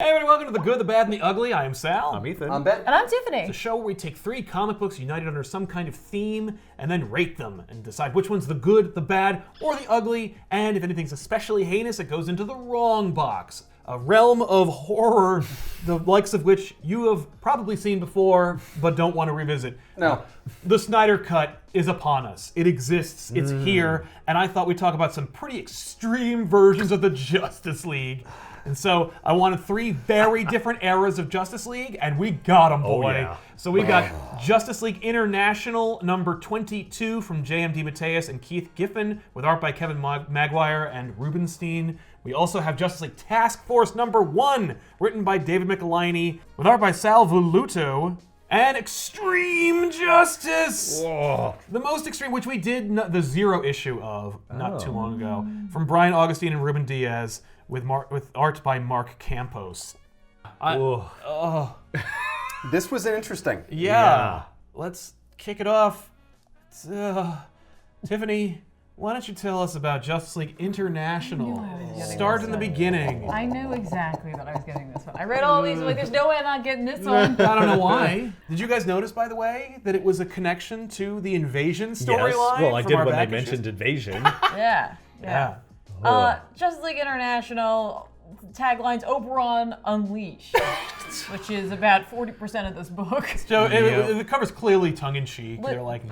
Hey everybody, welcome to The Good, the Bad, and the Ugly. I am Sal. I'm Ethan. I'm Ben. And I'm Tiffany. It's a show where we take 3 comic books united under some kind of theme and then rate them and decide which one's the good, the bad, or the ugly, and if anything's especially heinous, it goes into the wrong box. A realm of horror, the likes of which you have probably seen before, but don't want to revisit. No. The Snyder Cut is upon us. It exists, it's here, and I thought we'd talk about some pretty extreme versions of the Justice League. And so I wanted 3 very different eras of Justice League, and we got them, boy. yeah. So we got Justice League International number 22 from J.M. DeMatteis and Keith Giffen, with art by Kevin Maguire and Rubenstein. We also have Justice League Task Force number 1, written by David Michelinie, with art by Sal Voluto. And Extreme Justice! Whoa. The most extreme, which we did the 0 issue of not too long ago, from Brian Augustine and Ruben Diaz, with art by Mark Campos. This was interesting. Yeah. Let's kick it off. Tiffany, why don't you tell us about Justice League International? Start in the beginning. I knew exactly that I was getting this one. I read all these, like, there's no way I'm not getting this one. I don't know why. Did you guys notice, by the way, that it was a connection to the Invasion storyline? Yes. Well, I from did our when they back mentioned issues? Invasion. Yeah. Justice League International, taglines Oberon Unleashed, which is about 40% of this book. So the cover's clearly tongue-in-cheek. They're like,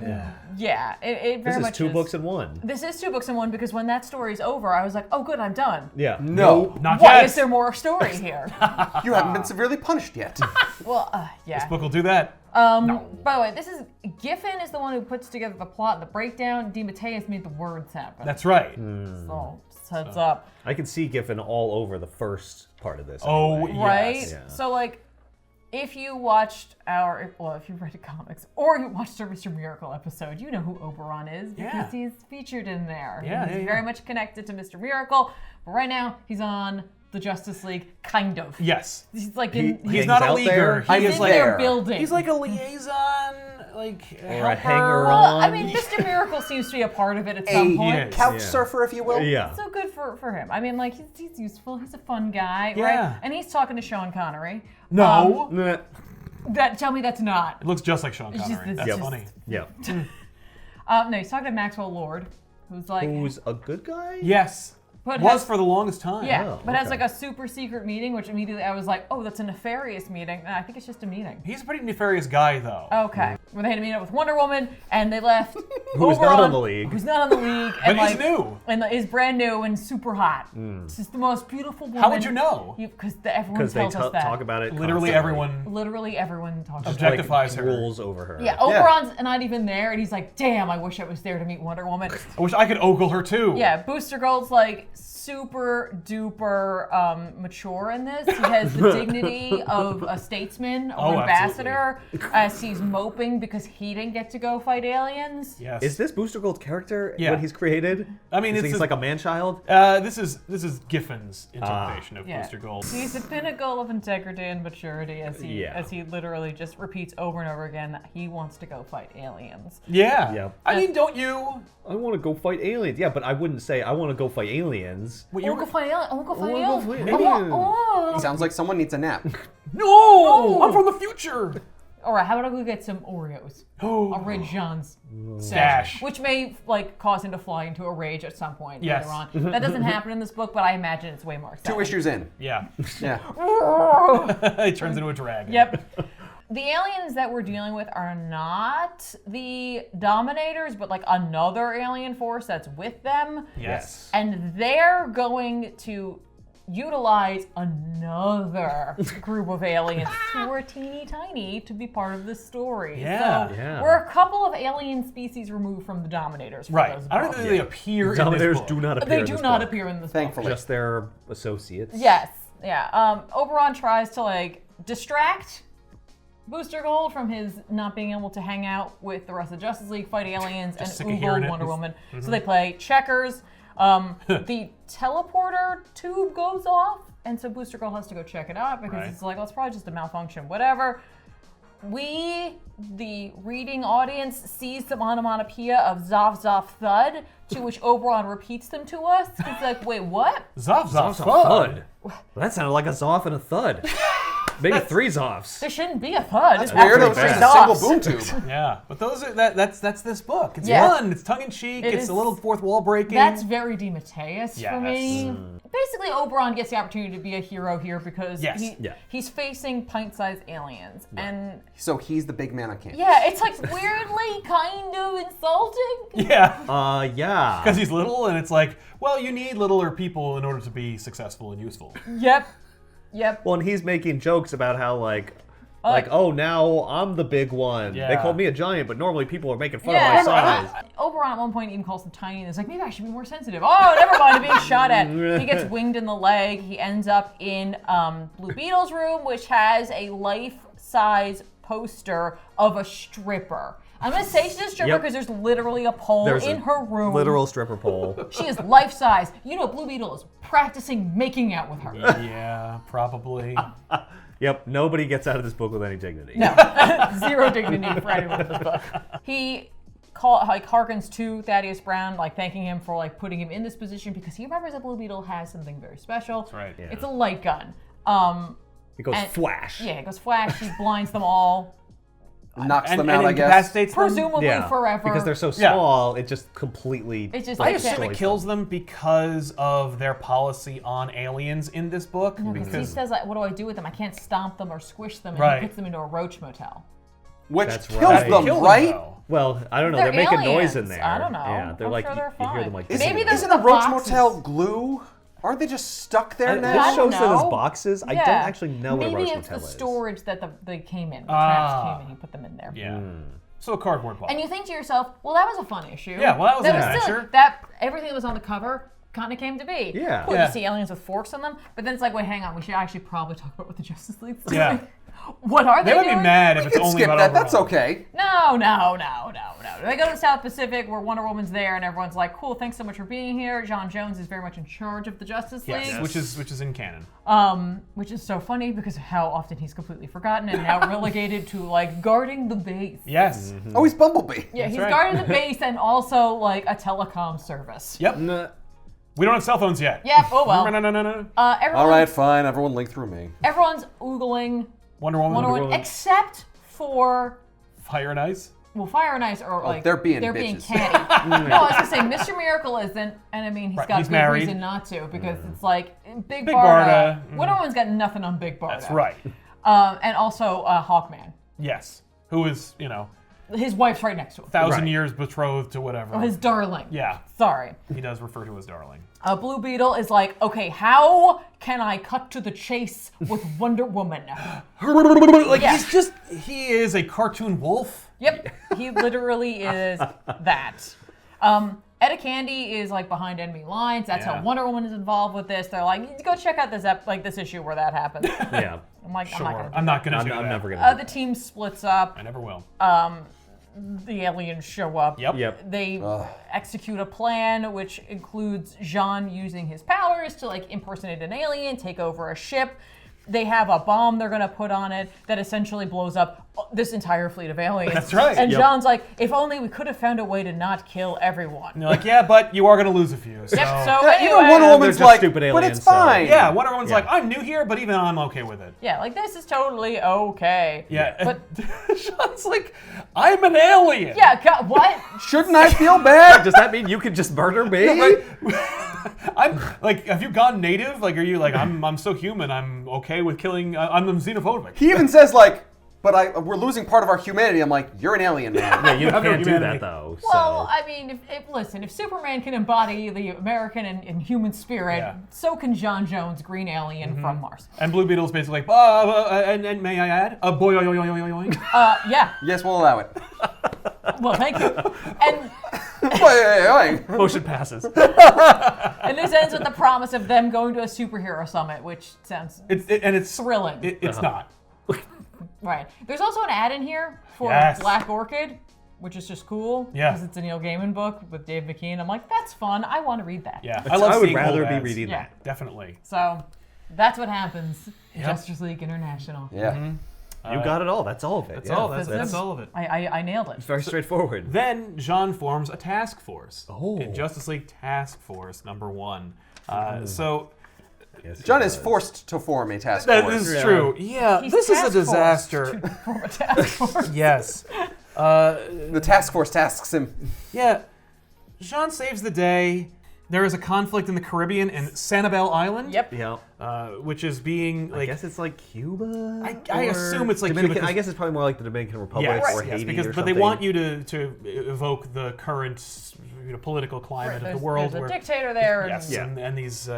Yeah, it very This is much 2 books in 1. This is 2 books in 1 because when that story's over, I was like, oh good, I'm done. Yeah. No. not Why yet. is there more story here? You haven't been severely punished yet. Well, yeah. This book will do that. By the way, this is Giffen is the one who puts together the plot and the breakdown. DeMatteis made the words happen. That's right. So just heads up. I can see Giffen all over the first part of this. Oh, anyway. Right? Yes. Yeah. So, like, if you watched if you read the comics, or you watched our Mr. Miracle episode, you know who Oberon is because he's featured in there. He's very much connected to Mr. Miracle, but right now he's on the Justice League, kind of. Yes. He's like He's He's not a out leaguer. there. He I'm is in like their building. he's like a liaison, like Or a helper. hanger-on. I mean, Mr. Miracle seems to be a part of it at some point. is. Couch Yeah. surfer, if you will. Yeah. So good for him. I mean, like, he's useful. He's a fun guy, Yeah. right? And he's talking to Sean Connery. No. Tell me that's not. It looks just like Sean It's just- Connery. it's That's just- funny. Yeah. No, he's talking to Maxwell Lord, who's like, Who's a good guy? Yes. but Was has, for the longest time. yeah, Oh, but has okay. like a super secret meeting, which immediately I was like, oh, that's a nefarious meeting. Nah, I think it's just a meeting. He's a pretty nefarious guy, though. Okay, where they had to meet up with Wonder Woman, and they left. Who's not on the league. Who's not on the league, But and he's like, new. and is brand new and super hot. It's just the most beautiful woman. How would you know? Because everyone Because they tells us that. talk about it Literally constantly. everyone Literally everyone talks about it. objectifies her. rules over her. Yeah, Oberon's not even there, and he's like, damn, I wish I was there to meet Wonder Woman. I wish I could ogle her too. Yeah, Booster Gold's like super duper mature in this. He has the dignity of a statesman or Oh, ambassador as he's moping because he didn't get to go fight aliens. Yes. Is this Booster Gold's character Yeah. what he's created? I mean, he's like a man-child? This is Giffen's interpretation of Yeah. Booster Gold. He's the pinnacle of integrity and maturity as Yeah. he literally just repeats over and over again that he wants to go fight aliens. Yeah. Yeah. I mean, don't you? I want to go fight aliens. Yeah, but I wouldn't say I want to go fight aliens. What, I want to go fight aliens. I want to go fight I wanna go aliens. fight I want- aliens. oh. Sounds like someone needs a nap. No! I'm from the future. All right, how about I go get some Oreos? Oh. I'll raid Jean's Stash. which may like cause him to fly into a rage at some point Yes. later on. That doesn't happen in this book, but I imagine it's way more 2 exciting. issues in. Yeah. Yeah. It turns into a dragon. Yep. The aliens that we're dealing with are not the Dominators, but like another alien force that's with them. Yes. And they're going to utilize another group of aliens who are teeny tiny to be part of this story. Yeah. So Yeah. we're a couple of alien species removed from the Dominators. For Right. those I don't books. think they appear in this Dominators book. do not appear They in do this not book. appear in this book. Thankfully. Just their associates. Yes, yeah. Oberon tries to like distract Booster Gold from his not being able to hang out with the rest of Justice League, fight aliens, Just sick and of hearing oogle it. Wonder Woman. So they play checkers. The teleporter tube goes off, and so Booster Gold has to go check it out because Right. it's like, well, it's probably just a malfunction, whatever. we, the reading audience, sees the onomatopoeia of Zoff Zoff Thud, to which Oberon repeats them to us. It's like, wait, what? Zoff Zoff Zoff's a Thud. Well, that sounded like a Zoff and a thud. Maybe 3 Zoffs. There shouldn't be a thud. That's weird. It was pretty just a bad. single boom tube. Yeah, but those are that's this book. It's Yeah. fun. It's tongue in cheek. It It's is- a little fourth wall breaking. That's very DeMatteis for Yes. me. Basically, Oberon gets the opportunity to be a hero here because Yes. Yeah. he's facing pint-sized aliens. And So he's the big man on campus. yeah, it's like weirdly kind of insulting. yeah, Yeah. because he's little, and it's like, well, you need littler people in order to be successful and useful. Yep. Well, and he's making jokes about how, like, oh, now I'm the big one. Yeah. They called me a giant, but normally people are making fun Yeah, of my size. Oberon at one point even calls him tiny and is like, maybe I should be more sensitive. Oh, never mind, I'm being shot at. He gets winged in the leg. He ends up in Blue Beetle's room, which has a life-size poster of a stripper. I'm going to say she's a stripper Yep. because there's literally a pole There's in a her room. Literal stripper pole. She is life-size. You know Blue Beetle is practicing making out with her. Yeah, probably. Yep, nobody gets out of this book with any dignity. No, zero dignity for anyone in this book. He harkens to Thaddeus Brown, like thanking him for like putting him in this position because he remembers that Blue Beetle has something very special. That's right. Yeah. It's a light gun. It goes And- flash. Yeah, it goes flash. He blinds them all, Knocks And them out, I guess. incapacitates them. presumably Yeah, forever. because they're so Yeah. small, it just completely. It just- I Like, assume it destroys kills them. them because of their policy on aliens in this book. Because he says, like, what do I do with them? I can't stomp them or squish them, and Right. he puts them into a roach motel. Which That's kills right. them, Kill them, right? though. Well, I don't know. They're They're making noise in aliens. there. I don't know. Yeah, they're I'm like sure they're you hear fine. them like. Maybe this. Isn't a roach boxes. motel glue? Aren't they just stuck there This now? I don't shows that as know. boxes. I Yeah. don't actually know what a Maybe roach it's motel the is. storage that they came in. The traps came in. He put them in there. Yeah. So a cardboard box. And you think to yourself, well, that was a fun issue. Yeah, well, that was an silly. adventure. That everything that was on the cover kind of came to be. Yeah. Cool, Yeah. you see aliens with forks on them, but then it's like, wait, hang on, we should actually probably talk about what the Justice League's doing. Yeah. What are they They would doing? be mad if We it's can only skip about that. That's Oberon. okay. No. They go to the South Pacific where Wonder Woman's there, and everyone's like, cool, thanks so much for being here. John Jones is very much in charge of the Justice League. Yes, which is in canon. Which is so funny because of how often he's completely forgotten and now relegated to like guarding the base. Yes. Oh, he's Bumblebee. Yeah, he's right. guarding the base and also like a telecom service. Yep. Nah. We don't have cell phones yet. Yep, oh well. No. Everyone, All right, fine. Everyone link through me. Everyone's oogling Wonder Woman. Wonder Woman except for Fire and Ice. Fire and Ice are like they're being catty. bitches. No, I was gonna say Mr. Miracle isn't, and I mean he's Right, got he's good married. reason not to because it's like Big Big Barda. Barda. Wonder Woman's got nothing on Big Barda. That's right. And also Hawkman. Yes. Who is, His wife's right next to him. 1,000 Right. years betrothed to whatever. His darling. Yeah. Sorry. He does refer to as darling. Blue Beetle is like, okay, how can I cut to the chase with Wonder Woman? Like Yeah. he is a cartoon wolf. Yep, he literally is that. Etta Candy is like behind enemy lines. That's Yeah. how Wonder Woman is involved with this. They're like, go check out this issue where that happens. Yeah. I'm like, Sure. I'm not gonna do I'm not going to do that. I'm never gonna. The team splits up. I never will. The aliens show up. Yep. They execute a plan, which includes Jean using his powers to like impersonate an alien, take over a ship. They have a bomb they're gonna put on it that essentially blows up this entire fleet of aliens. That's right. And Yep. Jean's like, if only we could have found a way to not kill everyone. And they're like, yeah, but you are going to lose a few. So. Yep. So Yeah, anyway, even Wonder Woman's just like, stupid but aliens, it's so- fine. Yeah, Wonder Woman's Yeah. like, I'm new here, but even I'm okay with it. yeah, like this is totally okay. Yeah. But Sean's like, I'm an alien. yeah, God, what? Shouldn't I feel bad? Does that mean you could just murder me? I'm like, have you gone native? Like, are you like, I'm so human. I'm okay with killing. I'm xenophobic. He even says like, but we're losing part of our humanity. I'm like, you're an alien, man. Yeah, you have no can't do humanity. that though. Well, So. I mean, if Superman can embody the American and human spirit, Yeah. so can John Jones, green alien from Mars. And Blue Beetle's basically like, and may I add, boy, Yeah. Yes, we'll allow it. Well, thank you. And Wait. Motion passes. and this ends with the promise of them going to a superhero summit, which sounds it's thrilling. It's not. Right. There's also an ad in here for Yes. Black Orchid, which is just cool. Yeah. Because it's a Neil Gaiman book with Dave McKean. I'm like, that's fun. I want to read that. Yeah, I love would seeing rather old be ads. reading Yeah. that. Definitely. So that's what happens. Yep. Justice League International. Yeah. You got it all. That's all of it. That's yeah. all. That's all of it. I nailed it. It's very straightforward. Then Jean forms a task force Oh. in Justice League Task Force #1. So Yes, John he is does. forced to form a task that force. is true. Yeah, He's this is a task disaster. forced to form a task force. Yes. The task force tasks him. Yeah. Jean saves the day. There is a conflict in the Caribbean and Sanibel Island. Yep. Yeah. Which is being I like. guess it's like Cuba. I or assume it's like Dominican. Cuba 'cause- I guess it's probably more like the Dominican Republic Yes, or yes, Haiti because or but something. they want you to evoke the current political climate of the world There's where a dictator there. And yes, Yeah. and these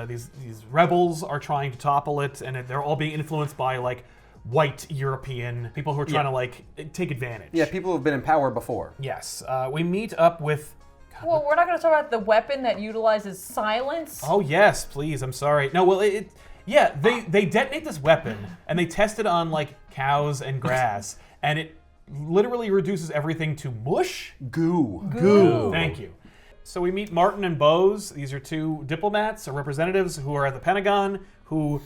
rebels are trying to topple it, and they're all being influenced by like white European people who are trying to like take advantage. Yeah, people who've been in power before. Yes, we meet up with. Well, we're not going to talk about the weapon that utilizes silence. Oh yes, please. I'm sorry. No, well, they detonate this weapon and they test it on like cows and grass, and it literally reduces everything to mush. Goo. Thank you. So we meet Martin and Bose. These are two diplomats or representatives who are at the Pentagon who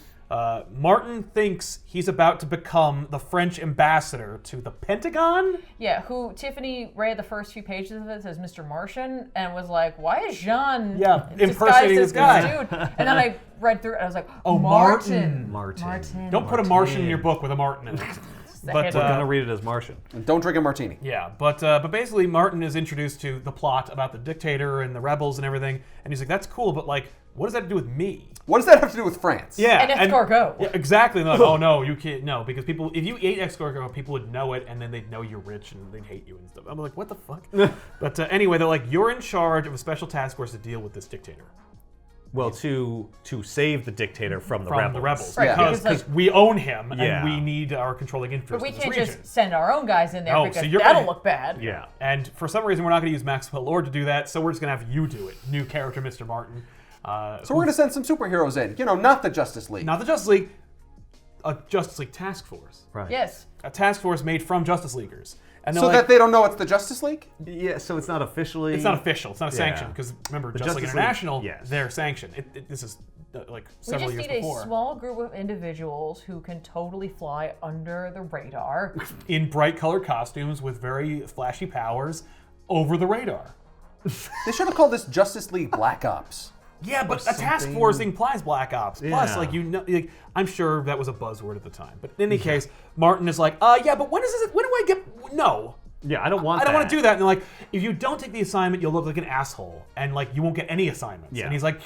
Martin thinks he's about to become the French ambassador to the Pentagon. Yeah, who Tiffany read the first few pages of it as Mr. Martian and was like, why is Jean impersonating this guy? Dude? And then I read through it and I was like, Oh, Martin. Martin. Don't put a Martian in your book with a Martin in it. But We're gonna read it as Martian. And don't drink a martini. yeah, but basically Martin is introduced to the plot about the dictator and the rebels and everything, and he's like, that's cool, but like, what does that have to do with me? What does that have to do with France? Yeah, And escargot. Yeah, exactly. And they're like, oh no, you can't. No, because people, if you ate escargot, people would know it, and then they'd know you're rich, and they'd hate you and stuff. I'm like, what the fuck? But anyway, they're like, you're in charge of a special task force to deal with this dictator. Well, to save the dictator from the From rebels. the rebels, Right, because because, we own him, Yeah. and we need our controlling interest But we in this can't region. just send our own guys in there No, because so you're that'll gonna- look bad. Yeah. And for some reason, we're not going to use Maxwell Lord to do that, so we're just going to have you do it. New character, Mr. Martin. So we're going to send some superheroes in. You know, not the Justice League. Not the Justice League, a Justice League task force. Right. Yes. A task force made from Justice Leaguers. And they're So like, that they don't know it's the Justice League? Yeah. So it's not officially. it's not official. It's not a Yeah. sanction because remember, Justice League Justice League, International, yes. they're sanctioned. This is like We several just years need before. a small group of individuals who can totally fly under the radar. In bright colored costumes with very flashy powers over the radar. They should have called this Justice League Black Ops. Yeah, but a task something. force implies Black Ops. Plus, Yeah. like like, I'm sure that was a buzzword at the time. But in any case, Martin is like, yeah, but when is this? When do I get? No, Yeah, I don't want. I don't want to do that. And they're like, if you don't take the assignment, you'll look like an asshole, and like you won't get any assignments. Yeah. And he's like,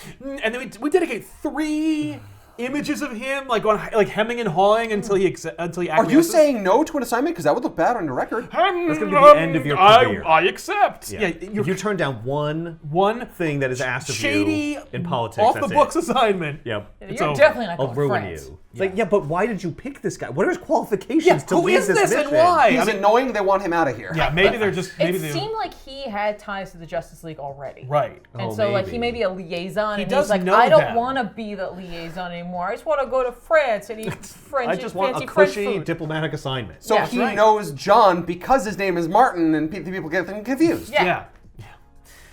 and then we dedicate 3 images of him like on like hemming and hawing until he Are you acquiesces. saying no to an assignment? Because that would look bad on your record. That's gonna be the end of your career. I accept. Yeah. If you turn down one thing that is asked of shady you in politics, off that's the books it. assignment. Yep. It's You're over. definitely not I'll going ruin France. you. It's like, yeah, but why did you pick this guy? What are his qualifications Yeah, to who lead is this this and mission? why? He's I mean- annoying. They want him out of here. Yeah, maybe they're just maybe It they seemed like he had ties to the Justice League already. right. And Oh, so, like, he maybe. may be a liaison, He and does he's like, know I don't them. want to be the liaison anymore. I just want to go to France and eat French, I just want fancy a French cushy food. diplomatic assignment. So Yeah. he Right. knows John because his name is Martin, and people get them confused. Yeah. Yeah.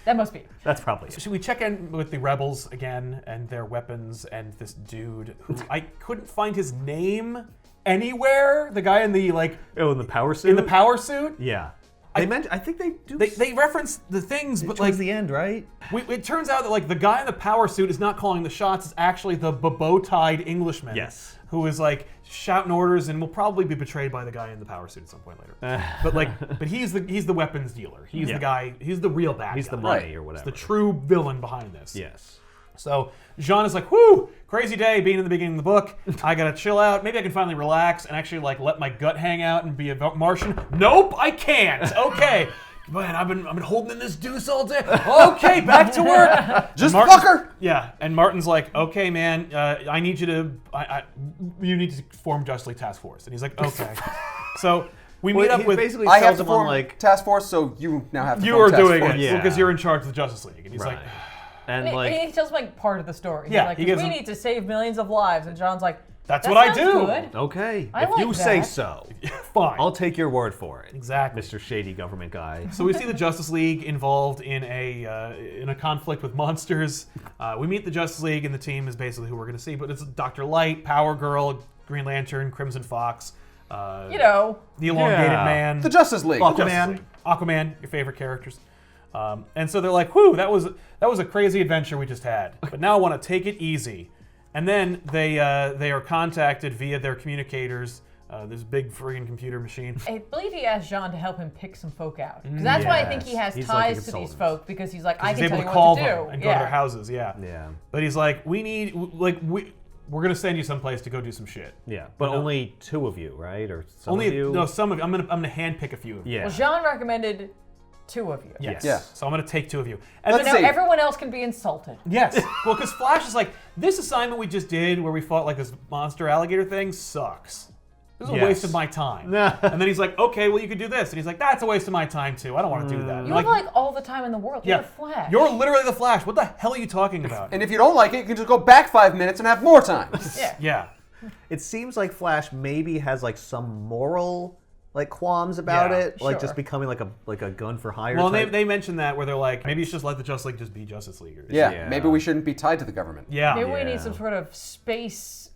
That must be. That's probably it. Should we check in with the rebels again and their weapons and this dude who I couldn't find his name anywhere? The guy in the like Oh, in the power suit? in the power suit. Yeah. I think they do. They reference the things, but towards like the end, right? it turns out that like the guy in the power suit is not calling the shots. It's actually the bow-tied Englishman. Yes. Who is like shouting orders and will probably be betrayed by the guy in the power suit at some point later. but he's the weapons dealer. He's Yeah. the guy. He's the real bad He's guy. the money Right. or He's whatever. the true villain behind this. Yes. So Jean is like, whoo, crazy day being in the beginning of the book. I gotta chill out. Maybe I can finally relax and actually like let my gut hang out and be a Martian. Nope, I can't. Okay. Man, I've been holding in this deuce all day. Okay, back to work. Just Martin- fucker. Yeah, and Martin's like, okay, man, I need you to, you need to form Justice League Task Force, and he's like, okay. So we meet up he with. basically I have tells to him on form like, task force, so you now have to You form are task doing force. it Yeah. because you're in charge of the Justice League, and he's right. like, And And like, he tells like part of the story. Yeah, He's like, he gives we him- need to save millions of lives, and John's like, That's that what I sounds do. Good. okay, I if like you say that. so, fine. I'll take your word for it. Exactly. Mr. Shady Government Guy. So we see the Justice League involved in a conflict with monsters. We meet the Justice League, and the team is basically who we're going to see. But it's Dr. Light, Power Girl, Green Lantern, Crimson Fox, You know. The Elongated Man. The Justice League. Aquaman, your favorite characters. And so they're like, whew, that was a crazy adventure we just had. But now I want to take it easy. And then they are contacted via their communicators, this big friggin' computer machine. I believe he asked Jean to help him pick some folk out. Because that's why I think he has ties to these folk, because he's like, I can tell you what to do. And go to their houses, yeah. But he's like, we're gonna send you someplace to go do some shit. Yeah, but only 2 of you, right? Or some of you? No, some of you. I'm gonna handpick a few of you. Yeah. Well, Jean recommended 2 of you. Yes. Yeah. So I'm gonna take 2 of you. And Let's Now see. everyone else can be insulted. Yes. Well, because Flash is like, this assignment we just did where we fought like this monster alligator thing sucks. This is a waste of my time. And then he's like, okay, well, you could do this. And he's like, that's a waste of my time, too. I don't want to do that. You have like all the time in the world. You're the Flash. You're literally the Flash. What the hell are you talking about? And if you don't like it, you can just go back 5 minutes and have more time. Yeah. It seems like Flash maybe has like some moral like qualms about it, like just becoming like a gun for hire. Well, type. they mentioned that where they're like, maybe you should just let the Justice League just be Justice Leaguers. Yeah, maybe we shouldn't be tied to the government. Yeah. Maybe we need some sort of space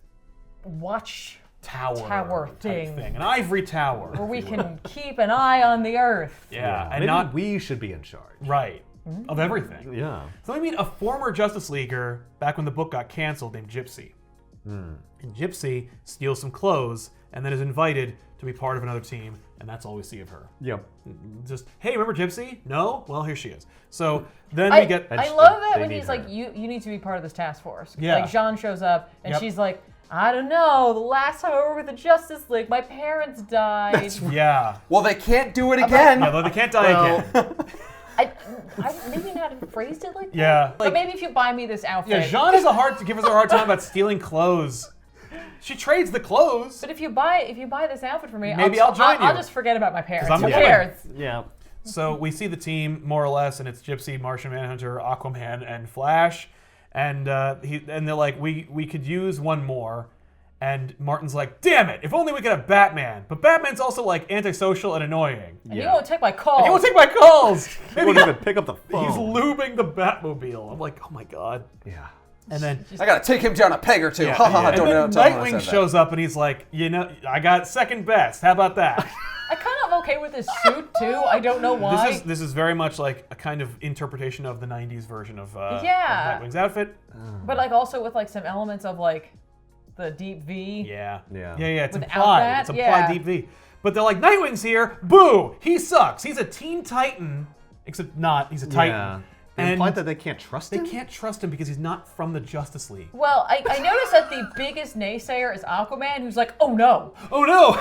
watch tower thing. An ivory tower. Where we can keep an eye on the Earth. Yeah. And maybe we should be in charge. Right. Of everything. Yeah. So I mean, a former Justice Leaguer, back when the book got canceled, named Gypsy. And Gypsy steals some clothes and then is invited to be part of another team, and that's all we see of her. Yep. Just, hey, remember Gypsy? No? Well, here she is. So then I we get... love that when he's like, you need to be part of this task force. Yeah. Like, Jean shows up, and she's like, I don't know, the last time I were with the Justice League, my parents died. Yeah. Well, they can't do it again. Yeah, though they can't die again. I maybe not phrased it like that. Yeah. But maybe if you buy me this outfit. Yeah, Jean gives us a hard time about stealing clothes. She trades the clothes. But if you buy this outfit for me, maybe I'll join you. I'll just forget about my parents. I'm Who a cares? Yeah. So we see the team more or less, and it's Gypsy, Martian Manhunter, Aquaman, and Flash, and they're like, we could use one more, and Martin's like, damn it! If only we could have Batman. But Batman's also like antisocial and annoying. And you won't take my calls. He won't take my calls. He won't even pick up the phone. He's lubing the Batmobile. I'm like, oh my god. Yeah. And then I gotta take him down a peg or two. and Don't know. then Nightwing shows up and he's like, I got second best. How about that? I kind of am okay with this suit too. I don't know why. This is very much like a kind of interpretation of the '90s version of Nightwing's outfit. But like also with like some elements of like the deep V. Yeah. It's Without implied. that, It's implied deep V. But they're like, Nightwing's here. Boo! He sucks. He's a Teen Titan, except not. He's a Titan. Yeah. They implied that they can't trust him? They can't trust him because he's not from the Justice League. Well, I noticed that the biggest naysayer is Aquaman, who's like, oh no. Oh no!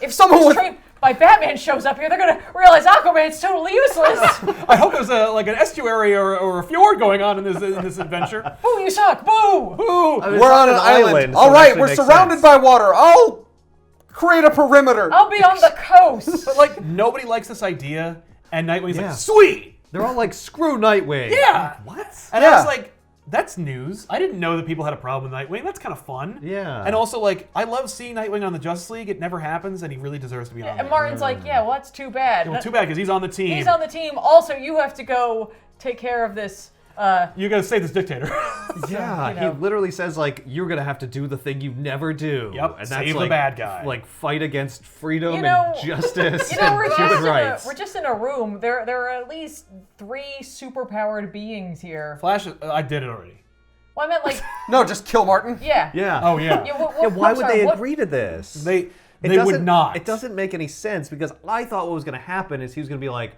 If someone trained by Batman shows up here, they're gonna realize Aquaman's totally useless. I hope there's an estuary or a fjord going on in this adventure. Boo, you suck! Boo! Boo! I mean, We're on an island. so All it right, actually we're makes surrounded sense. by water. I'll create a perimeter. I'll be on the coast. But like nobody likes this idea, and Nightwing's Yeah. like, sweet! They're all like, screw Nightwing. Yeah! What? And I was like, that's news. I didn't know that people had a problem with Nightwing. That's kind of fun. Yeah. And also, like, I love seeing Nightwing on the Justice League. It never happens, and he really deserves to be on And there. Martin's like, yeah, well, that's too bad. Well, too bad, because he's on the team. He's on the team. Also, you have to go take care of this. You gotta save this dictator. Yeah, you know. he literally says like, you're gonna have to do the thing you never do. Yep, and that's save the like, bad guy. Like fight against freedom You know- and justice You know, and human rights. we're just in a room. There are at least 3 superpowered beings here. Flash, I did it already. Well, I meant like, No, just kill Martin. yeah. Yeah. Oh, yeah. Why I'm would sorry, they what- agree to this? They doesn't- would not. It doesn't make any sense because I thought what was going to happen is he was going to be like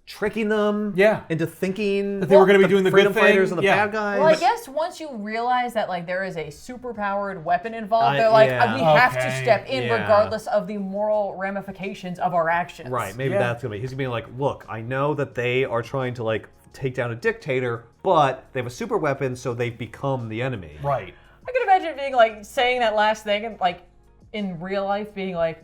tricking them into thinking that they were going to be doing the freedom good thing. fighters and the bad guys. Well, I guess once you realize that like there is a superpowered weapon involved, they're like, yeah. we have to Okay, step in yeah. regardless of the moral ramifications of our actions. Right, maybe Yeah. that's going to be. He's going to be like, look, I know that they are trying to like take down a dictator, but they have a super weapon, so they've become the enemy. Right. I could imagine being like saying that last thing and like in real life being like,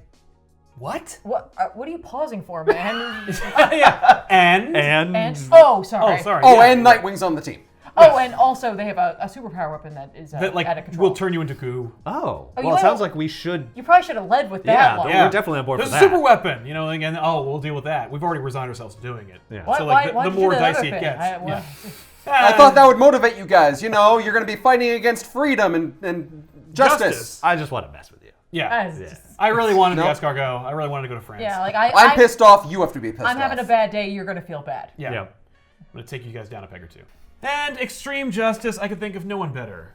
What? what are you pausing for, man? Yeah. And? and oh, sorry. Oh, sorry. Oh, yeah. and Nightwing's on the team. Oh, and also they have a superpower weapon that is That, like, out of control. will turn you into goo. Oh, you well, it know- sounds like we should. You probably should have led with that Yeah, one. yeah. We're definitely on board There's for a that. super weapon, you know, and we'll deal with that. We've already resigned ourselves to doing it. Yeah. Why, So, like, why the did you more do that dicey other it thing? gets. I thought that would motivate you guys. You know, you're going to be fighting against freedom and justice. I just want to mess with you. Yeah. It's just- I really wanted to No. be escargot. I really wanted to go to France. yeah, like I'm pissed off. You have to be pissed off. I'm having a bad day. You're gonna feel bad. Yeah. Yeah. I'm going to take you guys down a peg or two. And extreme justice, I could think of no one better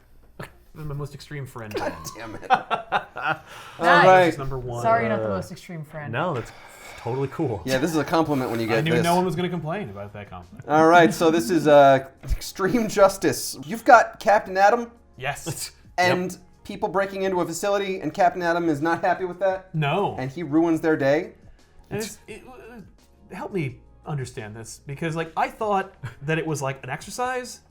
than my most extreme friend, Ben. Damn it. Nice. All right. This is number 1. Sorry, you're not the most extreme friend. No, that's totally cool. Yeah, this is a compliment when you get I knew this. no one was going to complain about that compliment. All right, so this is extreme justice. You've got Captain Atom Yes. and people breaking into a facility, and Captain Atom is not happy with that, No. and he ruins their day. And help me understand this, because like I thought that it was like an exercise,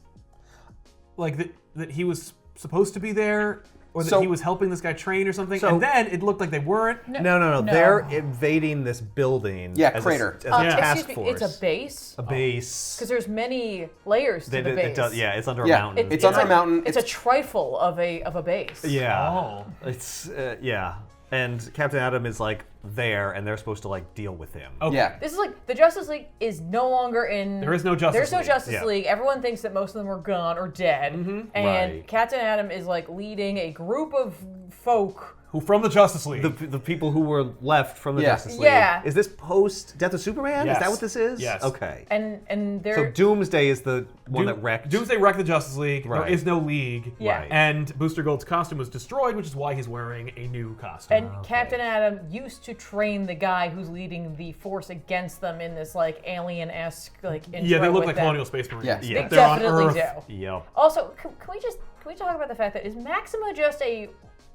like that he was supposed to be there, or that So- he was helping this guy train or something, So- and then it looked like they weren't. No. They're invading this building. Yeah, as crater. A, as a task Excuse me, force. it's a base. A base. Because there's many layers to the base. It does, yeah, it's under Yeah, a mountain. it's under a mountain. It's a trifle of a base. Yeah. Oh. It's yeah. And Captain Atom is like there, and they're supposed to like deal with him. Okay. Yeah. This is like the Justice League is no longer in. There is no Justice There's no League. Justice Yeah. League. Everyone thinks that most of them are gone or dead, and Right. Captain Atom is like leading a group of folk. Who from the Justice League? The people who were left from the Yeah. Justice League. Yeah. Is this post Death of Superman? Yes. Is that what this is? Yes. Okay. And they're So Doomsday is the one that wrecked. Doomsday wrecked the Justice League. Right. There is no League. Yeah. Right. And Booster Gold's costume was destroyed, which is why he's wearing a new costume. and Captain Atom used to train the guy who's leading the force against them in this like alien-esque like intro yeah, they look with like them. Colonial Space Marines. Yes. Yeah. They They're on definitely Earth. do. Yep. Also, can we talk about the fact that is Maxima just a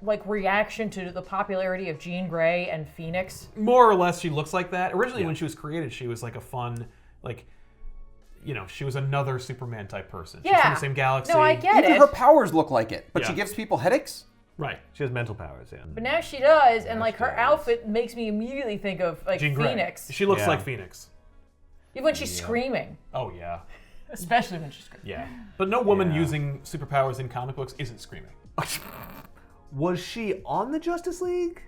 like reaction to the popularity of Jean Grey and Phoenix? More or less, she looks like that. Originally, when she was created, she was like a fun, like, you know, she was another Superman type person. She's Yeah. from the same galaxy. No, I get Even it. her powers look like it, but she Yeah. gives people headaches. Right. She has mental powers, yeah. But now she does, and Now like she her does. outfit makes me immediately think of like Jean Grey. Phoenix. She looks Yeah. like Phoenix. Even when she's screaming, Oh, yeah. especially when she's screaming. Yeah. But no woman Yeah. using superpowers in comic books isn't screaming. Was she on the Justice League?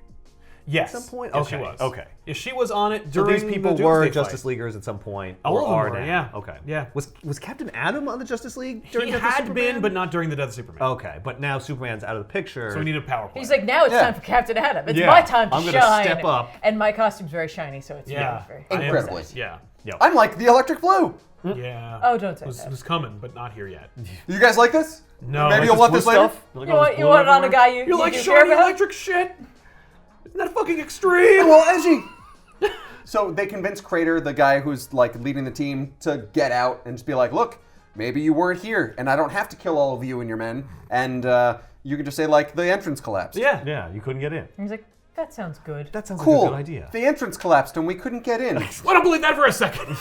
Yes. At some point? Yes, Okay, she was. okay. Yeah, she was on it So during these people the were Doomsday Justice fight. Leaguers at some point. All or of them are were, now. yeah. Okay. Yeah. Was Captain Atom on the Justice League during He Death of had Superman? been, but not during the Death of Superman. Okay, but now Superman's out of the picture. So we need a power player. He's like, now it's Yeah. time for Captain Atom. It's Yeah, my time to I'm gonna shine. step up. And my costume's very shiny, so it's Yeah. very. I am- Incredibly. Yeah. Yep. I'm like the electric blue. Yeah. Oh, don't say It that. was coming, but not here yet. You guys like this? No. Maybe like you'll this want blue this later? stuff? Look You at all want, this you blue want it on a everywhere. guy you You like care shiny about? electric shit? Isn't that fucking extreme? Well, edgy. So they convince Crater, the guy who's like leading the team, to get out and just be like, look, maybe you weren't here, and I don't have to kill all of you and your men, and you can just say like the entrance collapsed. Yeah. Yeah, you couldn't get in. And he's like, that sounds good. That sounds Cool. like a good idea. The entrance collapsed and we couldn't get in. I don't believe that for a second.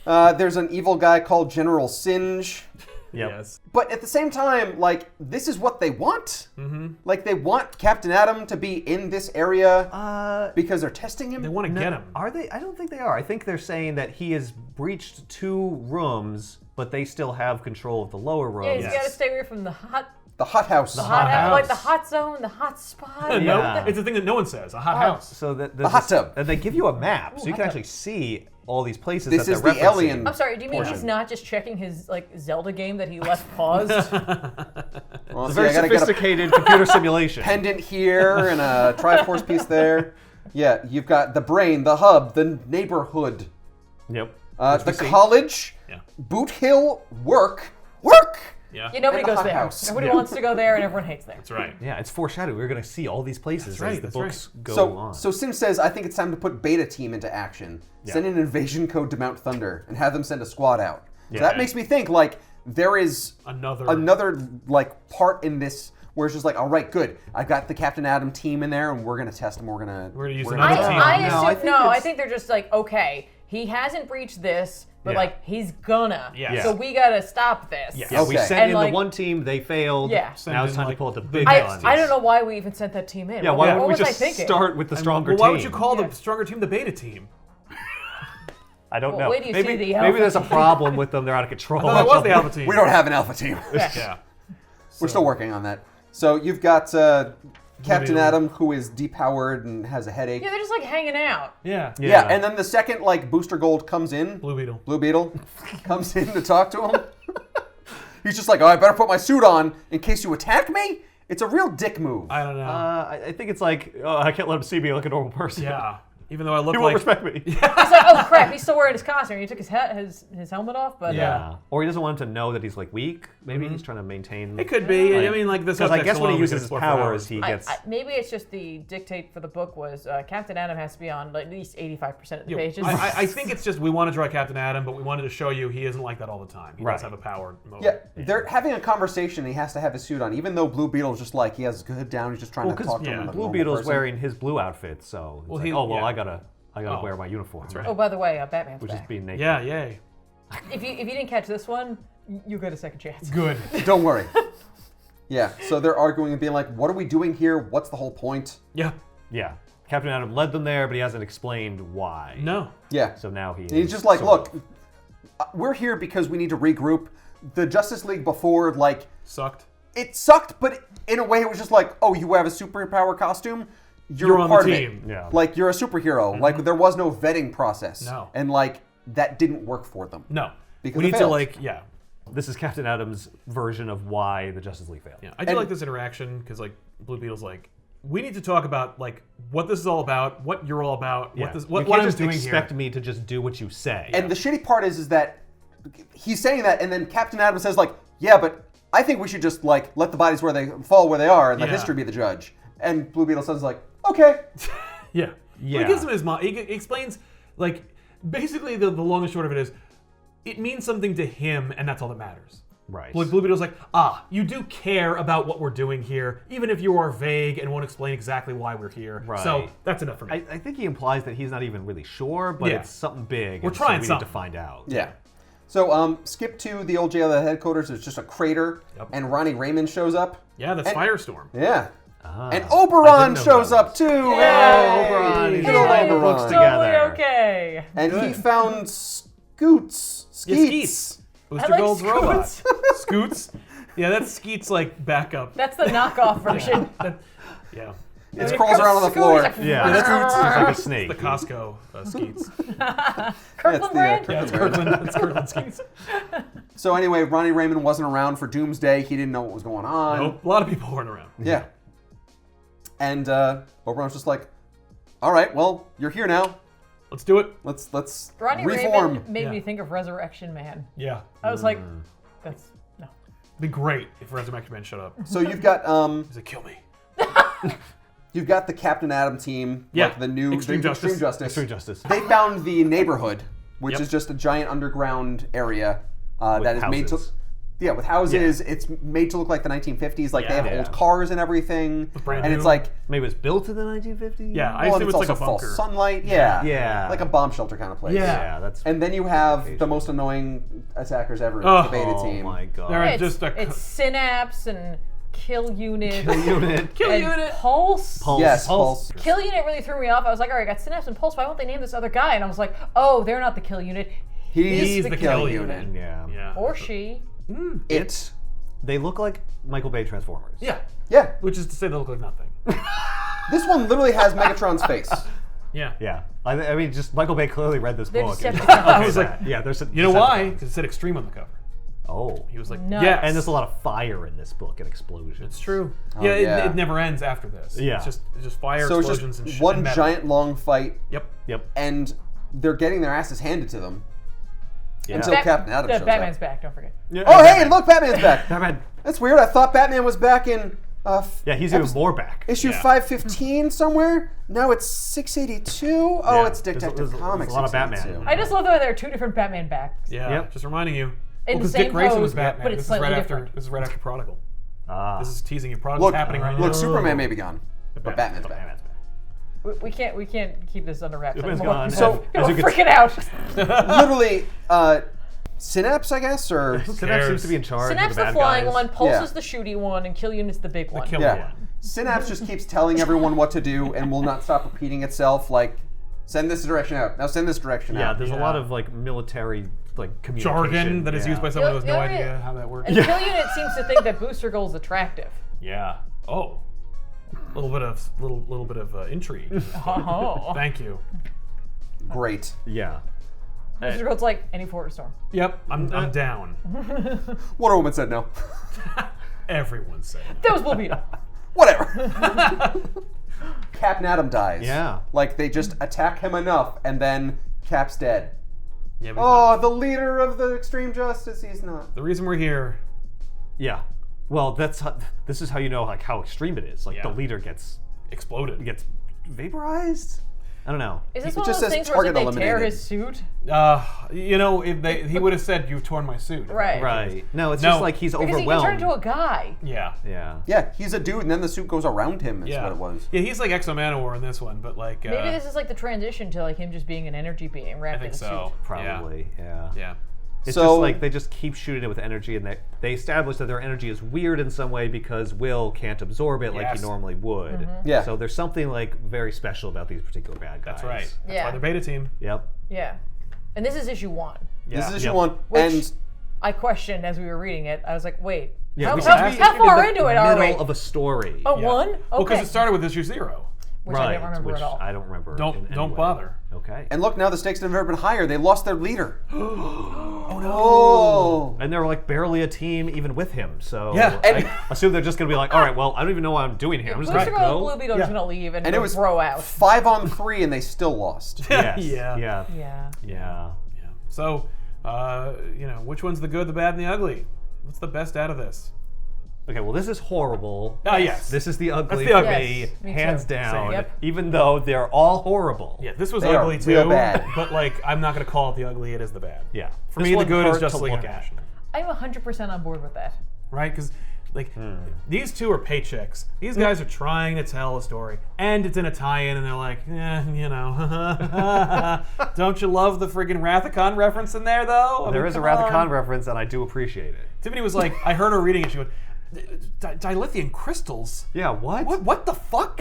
There's an evil guy called General Singe. Yep. Yes. But at the same time, like, this is what they want. Mm-hmm. Like, they want Captain Atom to be in this area because they're testing him. They want to get him. Are they? I don't think they are. I think they're saying that he has breached 2 rooms, but they still have control of the lower Yeah, rooms. he's got to stay away from the hot The hot house. hot house. like the hot zone, the hot spot. No, Yeah. it's a thing that no one says. A hot house. So that The hot tub. and they give you a map, so you hot can tub. actually see all these places. This that is they're the referencing. alien. I'm sorry, do you mean he's Portion. not just checking his like Zelda game that he left paused? Well, It's a see, very I gotta get a sophisticated computer simulation. pendant here and a Triforce piece there. Yeah, you've got the brain, the hub, the neighborhood, Yep. the we see. college, Yeah. Boot Hill, work. Yeah. Yeah, nobody And the goes hot there. house. Nobody wants to go there, and everyone hates there. That's right. Yeah, it's foreshadowing. We're going to see all these places right, as the that's books go So, on. so Sim says, I think it's time to put Beta Team into action. Yeah. Send an invasion code to Mount Thunder and have them send a squad out. Yeah. So that makes me think, like, there is Another like, part in this where it's just like, all right, good. I've got the Captain Atom team in there, and we're going to test them. We're going to use gonna another test team. them. I No, assume, I think I it's- think they're just like, okay, he hasn't breached this, but Yeah. like he's gonna. Yeah. So we gotta stop this. Yes. yeah, we Okay. sent And, in like- the one team, they failed. Yeah. Send Now it's in, time like, to pull out the the big big guns. I don't know why we even sent that team in. Yeah, What- why what don't we was I just thinking? start with the stronger Well, why team? would you call Yeah. the stronger team the beta team? I don't Well, know. wait till you maybe see the maybe alpha there's a team. problem with them. They're out of control. No, that was the alpha team. We don't have an alpha team. Yeah. We're still working on that. So you've got Captain Beetle. Atom, who is depowered and has a headache. Yeah, they're just like hanging out. Yeah. Yeah, and then the second like Booster Gold comes in, Blue Beetle. Blue Beetle comes in to talk to him. He's just like, oh, I better put my suit on in case you attack me. It's a real dick move. I don't know. I think it's like, oh, I can't let him see me like a normal person. Yeah. Even though I look He like... won't respect me. He's like, oh crap, he's still wearing his costume. He took his helmet off, but Yeah. Or he doesn't want him to know that he's like weak. Maybe he's trying to maintain. It could be. Like- I mean, like this. Because I guess when he uses his powers, he gets. maybe it's just the dictate for the book was Captain Atom has to be on at least 85% of the pages. I think it's just we want to draw Captain Atom, but we wanted to show you he isn't like that all the time. He does have a power mode. Yeah, they're having a conversation. And he has to have his suit on, even though Blue Beetle's just like he has his hood down. He's just trying to talk to him. Like a Blue normal Beetle's person. wearing his blue outfit, so it's I gotta wear my uniform. That's Oh, by the way, Batman's Which back. is being naked. Yeah, yay. If you didn't catch this one, you get a second chance. Good. Don't worry. Yeah, so they're arguing and being like, what are we doing here? What's the whole point? Yeah. Yeah. Captain Atom led them there, but he hasn't explained why. No. Yeah. So now he's just like, look, we're here because we need to regroup. The Justice League before, like... Sucked. It sucked, but in a way it was just like, oh, you have a superpower costume? You're on part the of team. it. Yeah. Like, you're a superhero. Like, there was no vetting process. No. And, like, that didn't work for them. No. Because we it need to failed. like, yeah. This is Captain Atom's version of why the Justice League failed. Yeah. I do like this interaction because like Blue Beetle's like, we need to talk about like what this is all about, what you're all about, Yeah. what you can't I'm just doing expect here. me to just do what you say. And the shitty part is that he's saying that, and then Captain Atom says, like, yeah, but I think we should just, like, let the bodies fall where they are and let history be the judge. And Blue Beetle says, like, okay. Yeah. Yeah. He gives him his mom. He explains, like, basically the long and short of it is, it means something to him, and that's all that matters. Right. Like Blue Beetle's like, you do care about what we're doing here, even if you are vague and won't explain exactly why we're here. Right. So that's enough for me. I think he implies that he's not even really sure, but Yeah. it's something big. We're and trying so we something. need to find out. Yeah. So, skip to the old jail headquarters. It's just a crater, and Ronnie Raymond shows up. Yeah, that's And- Firestorm. Yeah. Ah, And I Oberon didn't know shows that. up, too. Oh, Oberon. He's Good old all the Oberon. books Totally together. okay. And he Good. found Skeets. Yeah, Skeets. Booster like Gold's Scoots. robot. Scoots? Yeah, that's Skeets like backup. That's the knockoff version. Yeah. It crawls around on the floor. Yeah, That's it's like a snake. The Costco Skeets. Kirkland brand? Yeah, it's Kirkland. It's Kirkland Skeets. So anyway, Ronnie Raymond wasn't around for Doomsday. He didn't know what was going on. Nope. A lot of people weren't around. Yeah. And Oberon's just like, all right, well, you're here now. Let's do it. Let's Ronnie reform. Raymond made Yeah. me think of Resurrection Man. Yeah. I was like, that's no. It'd be great if Resurrection Man showed up. So you've got He's like, kill me. you've got the Captain Atom team, Yeah. like the new Extreme Justice. Extreme Justice. They found the neighborhood, which Yep. is just a giant underground area that is made to. houses. Yeah, with houses, it's made to look like the 1950s. Like they have Yeah. old cars and everything, brand and new. it's like, Maybe it was built in the 1950s? Yeah, I well, assume it's it's like also a bunker. false sunlight. Yeah, Yeah. like a bomb shelter kind of place. Yeah, that's... And then you have the most annoying attackers ever, Oh. the Beta oh team. my god. There are It's, just it's Synapse and Kill Unit. Unit. Kill and Unit. Pulse. Pulse. Yes, Pulse. Kill Unit really threw me off. I was like, all right, I got Synapse and Pulse. Why won't they name this other guy? And I was like, oh, they're not the Kill Unit. He's the the kill kill unit. unit. Yeah. Yeah. Or she. It. They look like Michael Bay Transformers. Yeah. Yeah. Which is to say they look like nothing. This one literally has Megatron's face. Yeah. Yeah. I mean, just Michael Bay clearly read this They're book. Decepticons. and- I was like, yeah, there's a, you know why? Because it said extreme on the cover. Oh. He was like, Nuts. yes. And there's a lot of fire in this book and explosions. It's true. Oh, yeah, yeah. It never ends after this. Yeah. It's just fire, So it's explosions, and just shit. one and metal. giant long fight, Yep. Yep. and they're getting their asses handed to them. Yeah. Until Captain Atom shows Batman's up. back, don't forget. Oh, hey, look, Batman's back. Batman. That's weird. I thought Batman was back in Yeah, he's even more back. issue Yeah. 515 somewhere. Now it's 682. Oh, Yeah. it's Detective There's a Comics. lot of 682. Batman. I just love the way there are two different Batman backs. Yeah. Yep. Just reminding you. In the Because same Dick Grayson pose, was Batman. but it's this is slightly right different. after. This is right after Prodigal. Ah. This is teasing you. Prodigal's Look, happening right now. look, Superman may be gone, but Batman's back. Batman's back. We can't keep this under wraps Superman's anymore. gone. So, as you People can freaking out. Literally, Synapse, I guess, or Synapse seems to be in charge Synapse of the the bad flying guys. one, Pulse Yeah. is the shooty one, and Kill Unit's the big one. killer yeah. one. Synapse just keeps telling everyone what to do and will not stop repeating itself. Like, send this direction out. Now send this direction Yeah, out. there's a lot of like military like communication. Jargon that is used by someone who has no Yeah, idea how that works. And Kill Unit seems to think that Booster Gold's attractive. Yeah. Oh. Little bit of intrigue. Oh. Thank you. Great. Yeah. Booster Gold's like any Forest Storm. Yep. I'm down. Wonder Woman said no. Everyone said. That was Blue Beetle. Whatever. Captain Atom dies. Yeah. Like, they just attack him enough, and then Cap's dead. Yeah, but he's not. The leader of the Extreme Justice, he's not. The reason we're here. Yeah. Well, this is how you know like how extreme it is. Like the leader gets Exploded. vaporized. I don't know. Is this It one of just those says things where target they tear eliminated. his suit? If he would have said, "You've torn my suit." Right. Right. No, it's No. just like he's Because he overwhelmed. can turn into a guy. Yeah. Yeah. Yeah, he's a dude, and then the suit goes around him, is Yeah. what it was. Yeah, he's like Exo Manowar in this one, but like. Maybe this is like the transition to like him just being an energy being I wrapped in think a so. suit. Probably. Yeah. Yeah. It's So- just like they just keep shooting it with energy, and they establish that their energy is weird in some way because Will can't absorb it like Yes. he normally would. Mm-hmm. Yeah. So there's something like very special about these particular bad guys. That's right. That's Yeah. why they're beta team. Yep. Yeah. And this is issue 1. Yeah. This is issue Yep. 1, Which and I questioned as we were reading it. I was like, wait, Yeah. how, we how, should be how in far the into it are we? middle of a story. Oh, Yeah. 1? Well, Okay. because it started with issue 0. Which I don't remember which at all. I don't remember. in Don't any way. bother. Okay. and look, now the stakes have never been higher. They lost their leader. Oh no! And they're like barely a team even with him. So Yeah. And- I assume they're just gonna be like, all right, well, I don't even know what I'm doing here. I'm just Booster gonna Girl go. and Blue Beetle are just going to leave and, And go it was throw out. 5-on-3, and they still lost. Yes. Yeah. Yeah. Yeah. Yeah. Yeah. So, which one's the good, the bad, and the ugly? What's the best out of this? Okay, well, this is horrible. Ah, yes. This is the ugly the for ugly. me, Yes, me hands too. down. Same. Yep. Even though they're all horrible. Yeah, this was They are ugly too. real bad. But like, I'm not gonna call it the ugly. It is the bad. Yeah. For This me, the one good is hurt Justice to League look at. International. I'm 100% on board with that. Right? Because like these two are paychecks. These guys are trying to tell a story, and it's in a tie-in, and they're like, don't you love the friggin' Rathacon reference in there, though? There is a Rathacon reference, and I do appreciate it. Tiffany was like, I heard her reading it. She went, dilithium crystals. Yeah, what? What the fuck?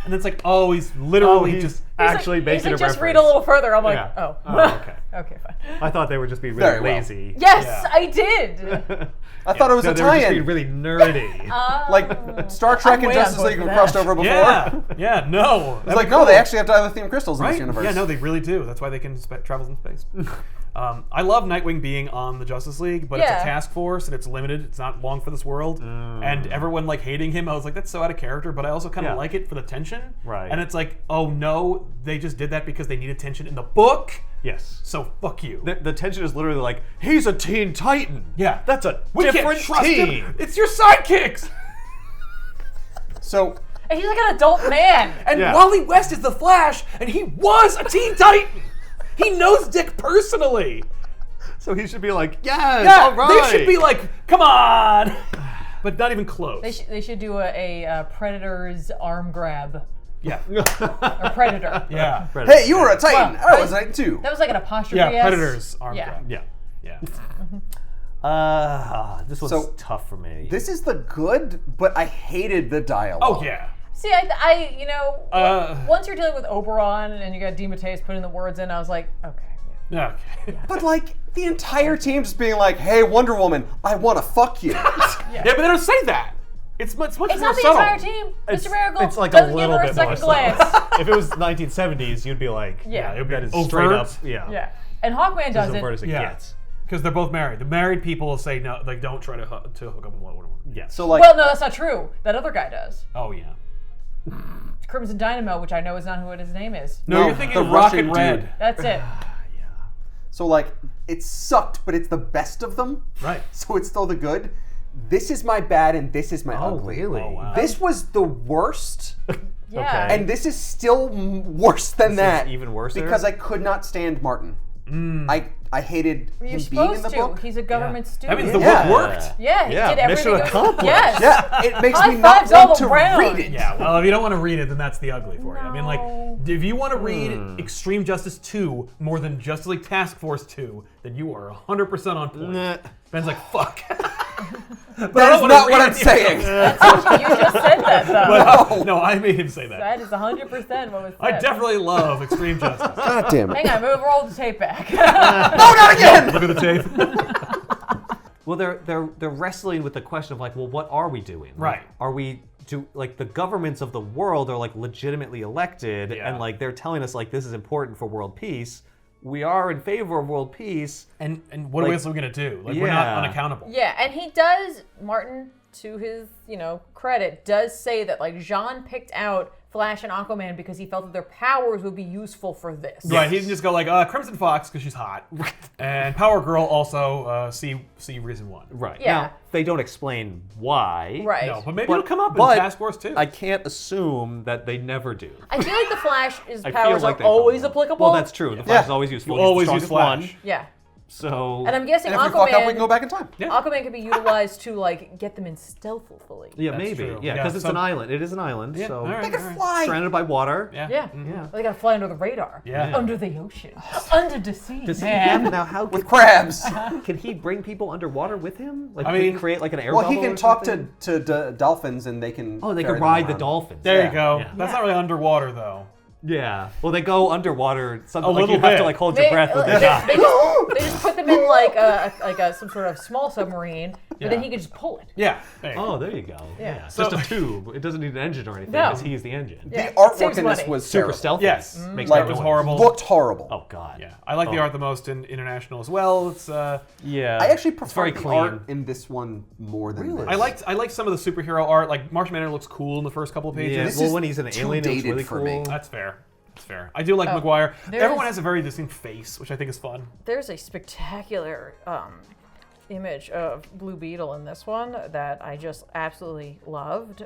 And it's like, oh, he's literally he's just. actually he's making like, a just reference. read a little further. I'm like, Yeah. oh. Okay. Okay, fine. I thought they were just being Very really well. lazy. Yes, Yeah. I did. I thought it was No, a they were just tie-in. being really nerdy. Like Star Trek I'm and way on Justice board League for have that. crossed over before. Yeah, no. It's like, no, they actually have dilithium crystals in Right? this universe. Yeah, no, they really do. That's why they can travel in space. I love Nightwing being on the Justice League, but it's Yeah. a task force and it's limited. It's not long for this world. And everyone like hating him, I was like, that's so out of character, but I also kind of Yeah. like it for the tension. Right. And it's like, oh no, they just did that because they needed tension in the book. Yes. So fuck you. The tension is literally like, he's a Teen Titan. Yeah. That's a We different can't trust team. him. It's your sidekicks. So And he's like an adult man. And Yeah. Wally West is the Flash, and he was a Teen Titan. He knows Dick personally. So he should be like, yes, Yeah, all right. they should be like, come on. But not even close. They should do a Predator's arm grab. Yeah. Or Predator. Yeah. hey, you were a Titan. Well, I was a Titan too. That was like an apostrophe. Yeah, S. Predator's arm Yeah. grab. Yeah. Yeah. This was So, tough for me. This is the good, but I hated the dialogue. Oh, yeah. See, once you're dealing with Oberon and you got DeMatteis putting the words in, I was like, okay. Yeah. Okay. But like the entire team just being like, "Hey, Wonder Woman, I want to fuck you." Yeah, but they don't say that. It's much It's more not the subtle. entire team. Mr. Miracle It's like a doesn't give little her bit a second more glance. subtle. If it was 1970s, you'd be like, Yeah. It would be that is overt. straight up, yeah. Yeah. And Hawkman does As overt as it. it Yeah. gets. Because they're both married. The married people will say no, like don't try to hook up with Wonder Woman. Yes. So like, Well, no, that's not true. That other guy does. Oh yeah. Crimson Dynamo, which I know is not who his name is. No, No, you're thinking the Rocket Russian Red. dude. That's it. so like, it sucked, but it's the best of them. Right. So it's still the good. This is my bad, and this is my ugly. really? Oh, wow. This was the worst, Yeah. Okay. and this is still worse than that. even worse because I could not stand Martin. I hated You're him being in supposed the to. book. He's a government That student. means the Yeah. book worked. Yeah, he Yeah, did everything. mission accomplished. Yes. Yeah, it makes High me not fives all want to around. read it. Yeah, well, if you don't want to read it, then that's the ugly for you. I mean, like, No. if you want to read Extreme Justice 2 more than Justice League Task Force 2, then you are 100% on point. Nah. Ben's like, fuck. But That is not what I'm saying. You just said that, though. No, I made him say that. That is 100% what was said. I definitely love Extreme Justice. God damn it. Hang on, move, roll the tape back. No, not again! Look at the tape. Well, they're wrestling with the question of like, well, what are we doing? Like, Right. are we like the governments of the world are like legitimately elected, Yeah. and like they're telling us like this is important for world peace. We are in favor of world peace. And what are we Like, also going to do? Like, we're not yeah. unaccountable. Yeah, and he does, Martin to his, credit, does say that like Jean picked out Flash and Aquaman because he felt that their powers would be useful for this. Right, he didn't just go like Crimson Fox because she's hot, and Power Girl also see reason 1. Right. Yeah. Now, they don't explain why. Right. No, but maybe it'll come up in But Task Force 2. I can't assume that they never do. I feel like the Flash's I powers feel like are they always probably will. applicable. Well, that's true. The Flash is always useful. You He's always the use strongest Flash. one. Yeah. So. And I'm guessing And if we fuck up, we can go Aquaman, back in time. Yeah. Aquaman could be utilized to like get them in stealthily. Yeah, That's maybe. true. Yeah, Yeah, because it's so- an island. It is an island. Yeah, So all right. They can fly. surrounded by water. Yeah. Yeah. Yeah. They gotta fly under the radar. Yeah. Under the ocean. Under the sea. Does he man. have now? How With crabs. can he bring people underwater with him? Like, I could he mean- create like an air Well, bubble he can or talk something? to dolphins, and they can. Oh, they ferry can them ride the around. dolphins. There Yeah. you go. Yeah. That's not really underwater though. Yeah. Well, they go underwater. Something A like you little have to bit. like hold your breath with they, the guy. they just put them in like a some sort of small submarine, but then Yeah. he could just pull it. Yeah. There you go. Oh, there you go. Yeah. It's So- just a tube. It doesn't need an engine or anything No. because he's the engine. Yeah. The artwork Saves in this money. was Super terrible. stealthy. Yes. Makes Like, no it was noise. horrible. Looked horrible. Oh God. Yeah. I like the art the most in international as well. It's Yeah. I actually It's prefer very the clean. art in this one more than this. I liked some of the superhero art. Like Martian Manhunter looks cool in the first couple of pages. Yeah. This Well, is when he's an too alien, it looks dated really for cool. me. That's fair. That's fair. I do like Maguire. there's- Everyone has a very distinct face, which I think is fun. There's a spectacular image of Blue Beetle in this one that I just absolutely loved.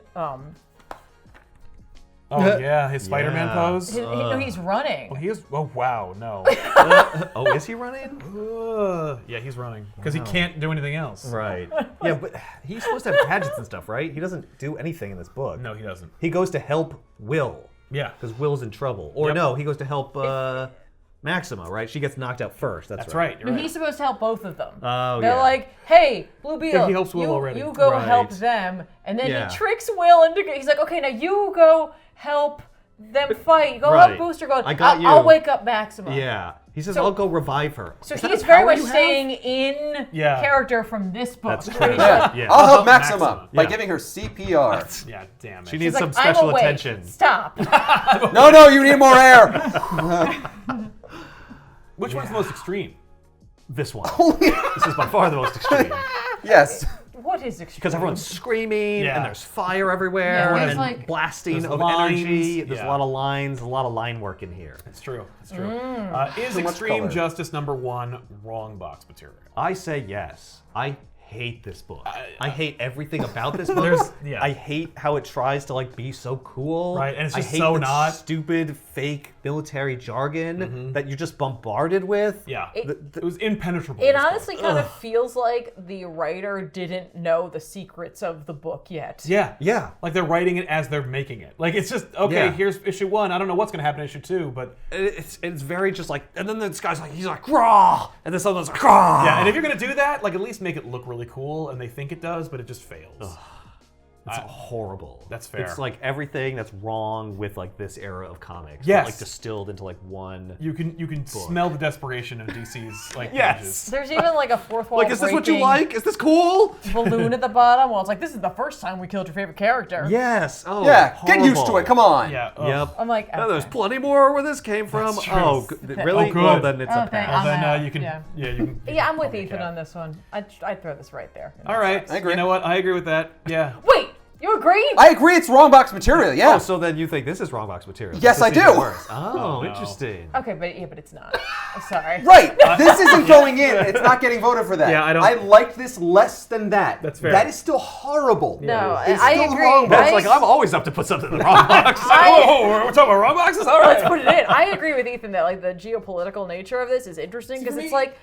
Oh yeah, his Spider-Man Yeah. pose. He's running. Well, he is. Oh wow, no. Oh, is he running? Yeah, he's running because he can't do anything else. Right. Yeah, but he's supposed to have gadgets and stuff, right? He doesn't do anything in this book. No, he doesn't. He goes to help Will. Yeah. Because Will's in trouble. Or Yep. no, he goes to help Maxima, right? She gets knocked out first. That's right. You're No, right. he's supposed to help both of them. Oh, They're yeah. like, hey, Blue Beetle, he helps Will already. you go Right. help them. And then Yeah. he tricks Will into, he's like, okay, now you go help them fight. Go Right. help Booster. Go, I got you. I'll wake up Maxima. Yeah. He says, So- I'll go revive her. So Is that he's a very power much you have? staying in Yeah. character from this book. That's Pretty true. much. Yeah. I'll help Maxima. Maxima by Yeah. giving her CPR. Yeah, damn it. She needs He's some like, special I'm awake. attention. Stop. No, you need more air. Which one's the most extreme? This one. This is by far the most extreme. Yes. What is extreme? Because everyone's screaming, Yeah. and there's fire everywhere, Yeah, there's and like- blasting There's of lines. energy. There's Yeah. a lot of lines, a lot of line work in here. It's true. It's true. Is Too much Extreme color. Justice #1 wrong box material? I say yes. I hate this book. I hate everything about this book. There's- yeah. I hate how it tries to like be so cool. Right, and it's just I hate so the not. stupid fake military jargon that you're just bombarded with. Yeah. It- It was impenetrable. It this book. honestly kind of feels like the writer didn't know the secrets of the book yet. Yeah. Yeah. Like they're writing it as they're making it. Like it's just, okay, Yeah. here's issue 1. I don't know what's going to happen in issue 2, but It's very just like, and then this guy's like, he's like, Grah! And then someone's like, Grah! yeah, and if you're going to do that, like at least make it look really cool, and they think it does, but it just fails. It's horrible. That's fair. It's like everything that's wrong with like this era of comics. Yes. But, like distilled into like one. You can smell the desperation of DC's like Yes. pages. There's even like a fourth wall Like, is this what you breaking like? Is this cool? balloon at the bottom. Well, it's like, this is the first time we killed your favorite character. Yes. Oh, Yeah. Get used to horrible. it. Come on. Yeah. ugh. Yep. I'm like, Oh, there's okay. plenty more where this came from. That's true. Oh, really? Oh, good. Well, then it's Oh, a thank- pass. Well, then I'm you can. yeah. Yeah, you can. Yeah, I'm with probably Ethan can. on this one. I'd throw this right there. All right. I agree. You know what? I agree with that. Yeah. Wait, you agree? I agree. It's wrong box material. Yeah. Oh, so then you think this is wrong box material? Yes, This I is even do. worse. Oh, no. interesting. Okay, but it's not. I'm sorry. Right. This isn't going in. It's not getting voted for that. Yeah, I don't- I like this less than that. That's fair. That is still horrible. No, It's I still agree. wrong. That's I- like, I'm always up to put something in the wrong box. Oh, we're talking about wrong boxes. All right. Let's put it in. I agree with Ethan that like the geopolitical nature of this is interesting because For it's me- like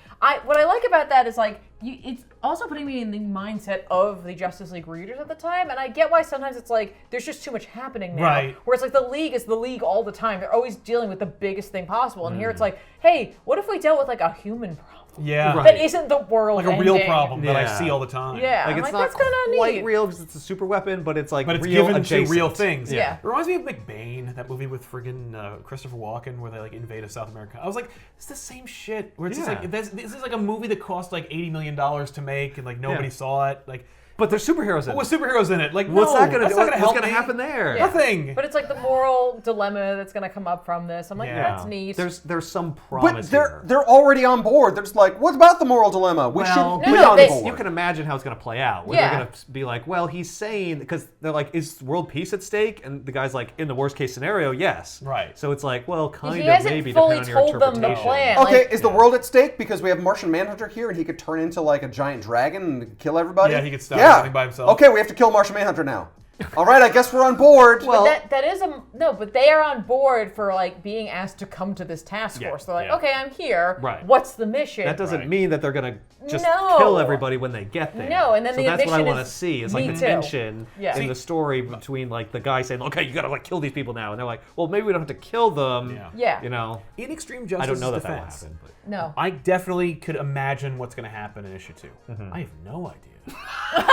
what I like about that is like it's also putting me in the mindset of the Justice League readers at the time, and I get why sometimes it's like there's just too much happening now. Right. Where it's like the League is the League all the time. They're always dealing with the biggest thing possible, and here it's like, hey, what if we dealt with like a human problem Yeah. Right. that isn't the world Like a real ending? problem that I Yeah. see all the time. Yeah, Like, I'm it's like, not that's kind of quite neat. real because it's a super weapon, but it's like But it's real given adjacent. to real things. Yeah. It reminds me of McBain, that movie with friggin' Christopher Walken, where they like invade South America. I was like, it's the same shit. Where it's just Yeah. like this is like a movie that cost like $80 million to make, and like nobody Yeah. saw it. Like But there's superheroes in it. With superheroes in it. Like, What's no, that gonna that's do? not gonna help What's gonna me. happen there? Yeah. Nothing. But it's like the moral dilemma that's going to come up from this. I'm like, Yeah. that's neat. There's some But promise here. they're already on board. They're just like, what about the moral dilemma? We should No, be no, on they- board. You can imagine how it's going to play out. Where Yeah. they're going to be like, well, he's saying, because they're like, is world peace at stake? And the guy's like, in the worst case scenario, yes. Right. So it's like, well, kind He of, hasn't maybe, fully depending on your told them the interpretation. plan. Okay, Like- is the world at stake because we have Martian Manhunter here and he could turn into like a giant dragon and kill everybody? Yeah, he could stop everything by himself. Okay, we have to kill Martian Manhunter now. All right, I guess we're on board. Well- that is no, but they are on board for like being asked to come to this task Yeah, force. They're like, yeah. okay, I'm here. Right. What's the mission? That doesn't Right. mean that they're going to just No. kill everybody when they get there. No, and then so the that's what I mission want to is see. It's like me the too. tension Yeah. in See- the story between like the guy saying, okay, you got to like kill these people now. And they're like, well, maybe we don't have to kill them. Yeah. Yeah. You know, In Extreme I Justice's don't know that defense, that will happen. But. No. I definitely could imagine what's going to happen in issue 2. I have no idea. And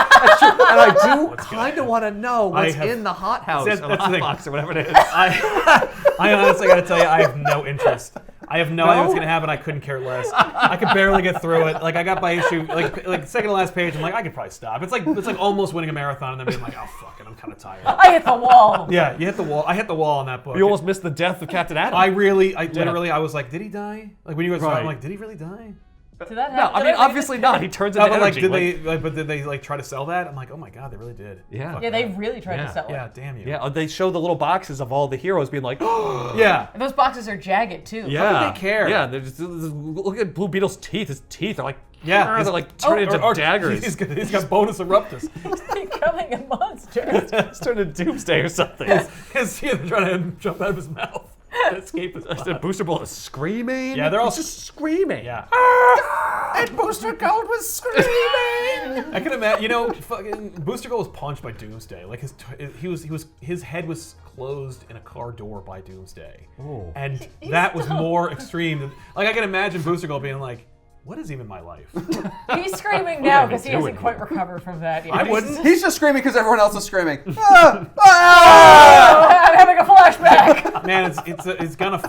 I do kind of want to know what's have- in the hothouse That's- or that's the hot thing. box or whatever it is. I honestly got to tell you, I have no interest. I have no idea what's No? going to happen. I couldn't care less. I could barely get through it. Like I got by issue, like second to last page. I'm like, I could probably stop. It's like almost winning a marathon and then being like, oh fuck it, I'm kind of tired. I hit the wall. Yeah, you hit the wall. I hit the wall on that book. You almost missed the death of Captain Adam. I literally, I was like, did he die? Like when you guys, Right. I'm like, did he really die? Did that no, happen? I Did mean read obviously this? not. He turns No, into but like, energy. did they like try to sell that? I'm like, oh my god, they really did. Yeah. Fuck Yeah, they that. really tried Yeah. to sell it. Yeah, damn you. Yeah, they show the little boxes of all the heroes being like, Yeah. And those boxes are jagged too. yeah. they care? Yeah, they're just, look at Blue Beetle's teeth. His teeth are like, Yeah, they're like turning into daggers. He's got bonus eruptus. Becoming a monster. It's turned into Doomsday or something. His teeth are trying to jump out of his mouth. Escape his The Booster Bolt is screaming. Yeah, they're all It's just screaming. Yeah. And Booster Gold was screaming. I can imagine, you know, fucking Booster Gold was punched by Doomsday. Like his head was closed in a car door by Doomsday. Ooh. And that was more extreme than, like I can imagine Booster Gold being like, what is even my life? He's screaming now are we because he hasn't doing quite here? recovered from that yet. I wouldn't. He's just screaming because everyone else is screaming. Ah! Ah! Oh, I'm having a flashback. Man,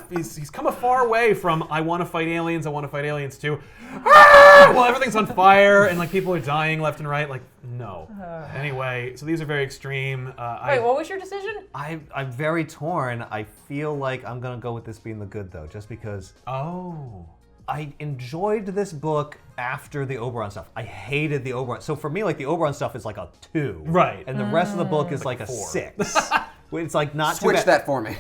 he's come a far way from I want to fight aliens too. Well, everything's on fire and like people are dying left and right. Like no. Anyway, so these are very extreme. Wait, what was your decision? I'm very torn. I feel like I'm gonna go with this being the good though, just because Oh. I enjoyed this book after the Oberon stuff. I hated the Oberon. So for me, like the Oberon stuff is like a 2. Right. And the rest of the book is like a 4. 6. It's like not too Switch bad. that for me.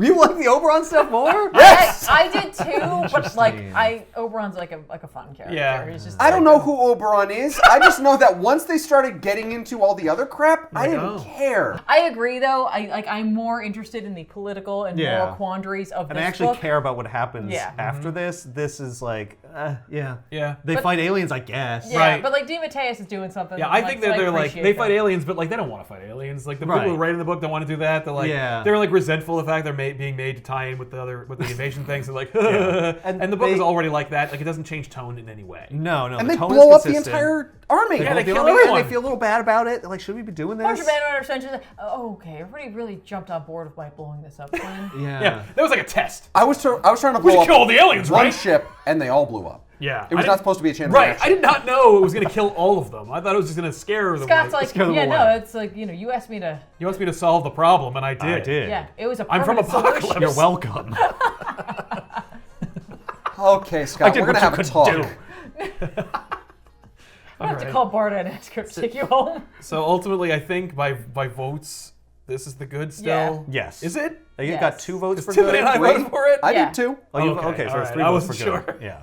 You like the Oberon stuff more? Yes! I did too, but like Interesting. Oberon's like a fun character. Yeah. He's just I don't know who Oberon is. I just know that once they started getting into all the other crap, I didn't oh. care. I agree though. I'm more interested in the political and Yeah. moral quandaries of And this I actually book. care about what happens Yeah. after this. This is like, yeah. Yeah. They fight aliens, I guess. Yeah, Right. but like DeMatteis is doing something. Yeah, I think that they're like appreciate they fight that. aliens, but like they don't want to fight aliens. Like the Right. people who write in the book don't want to do that. They're like Yeah. they're like resentful of the fact they're being made to tie in with the invasion things. They're like, And and the book they- is already like that. Like it doesn't change tone in any way. No. And the they tone is blow up the consistent. entire army. Yeah, they They kill feel- everyone. and they feel a little bad about it. They're like, should we be doing this? Martian Manhunter essentially like, oh, okay, everybody really jumped on board with my blowing this up plan. Yeah, that was like a test. I was trying to We blow should kill all up the aliens, one right? ship, and they all blew up. Yeah, It was I not didn't- supposed to be a chain Right, reaction. I did not know it was going to kill all of them. I thought it was just going to scare them. Scott's like, scare them yeah, away. no, it's like, you asked me to, You asked me to solve the problem, and I did. I did. yeah, it was a I'm from permanent solution. Apocalypse. You're welcome. Okay, Scott, we're gonna have a talk. I have to call Barda and ask her to take you home. So ultimately, I think by votes, this is the good still. Yes. Is it? You Yes. got 2 votes for Tiffany good? and I Wait. voted for it. I Yeah. did too. Oh, you, Okay, okay, so all it's right. 3 I votes for wasn't good. sure. Yeah.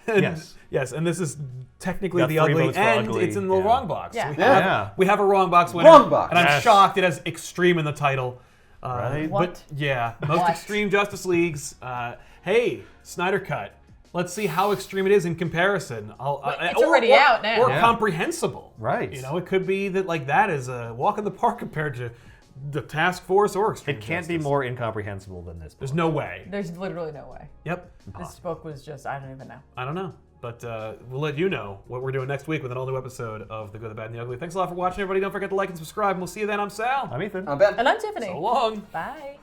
And- Yes. Yes, and this is technically Got the 3 ugly, votes for and ugly, it's in the yeah. wrong box. Yeah. We Yeah. have, we have a wrong box winner. Wrong box. And I'm Yes. shocked it has extreme in the title. Right. What? But yeah, most What? extreme Justice Leagues. Hey, SnyderCut. Let's see how extreme it is in comparison. It's already out now. Or Yeah. comprehensible. Right. You know, it could be that like that is a walk in the park compared to the Task Force or Extreme It can't be Justice. more incomprehensible than this book. There's no way. There's literally no way. Yep. This book was just, I don't even know. I don't know. But we'll let you know what we're doing next week with an all-new episode of The Good, the Bad, and the Ugly. Thanks a lot for watching, everybody. Don't forget to like and subscribe, and we'll see you then. I'm Sal. I'm Ethan. I'm Ben. And I'm Tiffany. So long. Bye.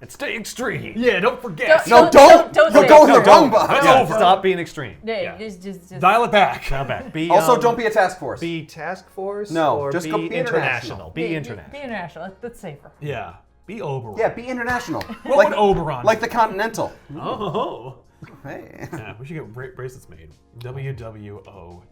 And stay extreme. Yeah, don't forget. No, Don't You're say going it. the wrong box. That's Yeah, over. stop being extreme. Yeah, just Dial it back. Now back. Be, Also, don't be a task force. Be task force. No, or just be go be international. Be international. Be international. That's safer. Yeah. Be Oberon. Yeah, be international. What would Oberon? Like the Continental. Oh. Hey. Yeah, we should get bracelets made. WWOD.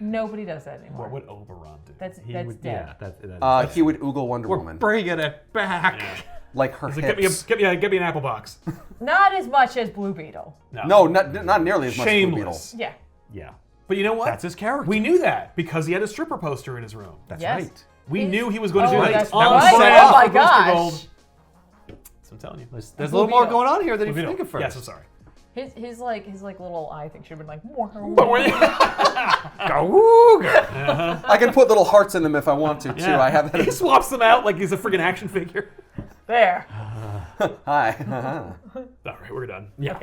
Nobody does that anymore. What would Oberon do? That's He dead. would- Yeah, that's He would oogle Wonder We're Woman. bringing it back. Yeah. Like her He's like, hips. get me an apple box. Not as much as Blue Beetle. No, not nearly as much as Blue Beetle. Shameless. Yeah. Yeah, But you know what? that's his character. We knew that because he had a stripper poster in his room. That's Yes. right. We knew he was going to do Oh, that. that's On right. set Oh my for Booster gosh. Gold. So I'm telling you. There's a little more going on here than you Blue think Beetle. at first. Yes, I'm sorry. His little eye thing should have been like. Uh-huh. I can put little hearts in them if I want to, too. Yeah. I have that. He swaps them out like he's a friggin' action figure. There. Hi. All right, we're done. Yeah. Okay.